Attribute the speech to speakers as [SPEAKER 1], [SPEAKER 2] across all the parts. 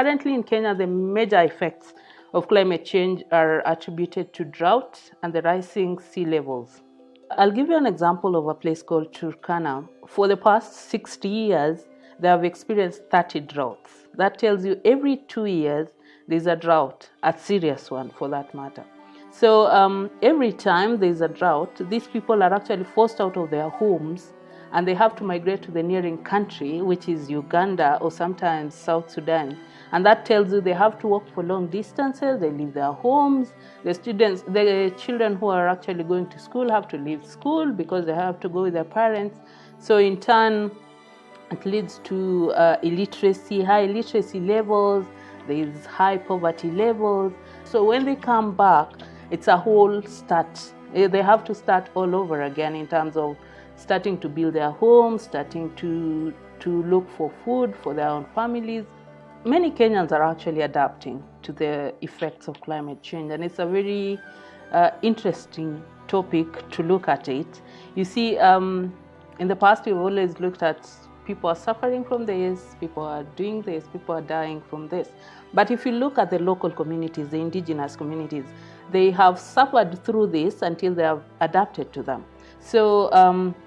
[SPEAKER 1] Currently in Kenya, the major effects of climate change are attributed to drought and the rising sea levels. I'll give you an example of a place called Turkana. For the past 60 years, they have experienced 30 droughts. That tells you every 2 years, there's a drought, a serious one for that matter. So every time there's a drought, these people are actually forced out of their homes and they have to migrate to the nearing country, which is Uganda or sometimes South Sudan. And that tells you they have to walk for long distances, they leave their homes. The children who are actually going to school have to leave school because they have to go with their parents. So in turn, it leads to illiteracy, high illiteracy levels, there's high poverty levels. So when they come back, it's a whole start. They have to start all over again in terms of starting to build their homes, starting to look for food for their own families. Many Kenyans are actually adapting to the effects of climate change, and it's a very interesting topic to look at it. You see, in the past, we've always looked at people are suffering from this, people are doing this, people are dying from this. But if you look at the local communities, the indigenous communities, they have suffered through this until they have adapted to them. So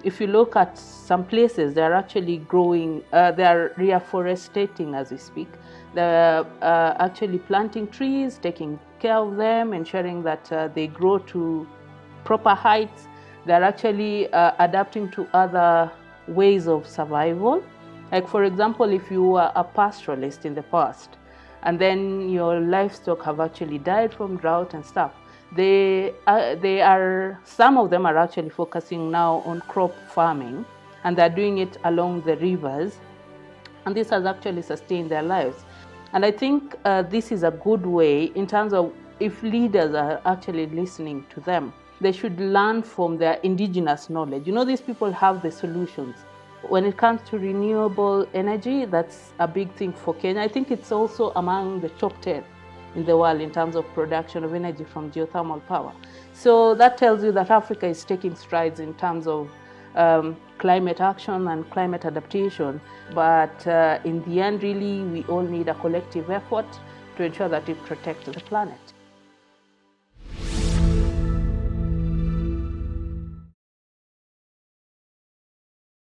[SPEAKER 1] if you look at some places, they're actually growing, they're reforestating as we speak. They're actually planting trees, taking care of them, ensuring that they grow to proper heights. They're actually adapting to other ways of survival. Like for example, if you were a pastoralist in the past, and then your livestock have actually died from drought and stuff, some of them are actually focusing now on crop farming, and they're doing it along the rivers, and this has actually sustained their lives. And I think this is a good way in terms of if leaders are actually listening to them, they should learn from their indigenous knowledge. You know, these people have the solutions. When it comes to renewable energy, that's a big thing for Kenya. I think it's also among the top 10 in the world in terms of production of energy from geothermal power. So that tells you that Africa is taking strides in terms of climate action and climate adaptation. But in the end, really, we all need a collective effort to ensure that we protect the planet.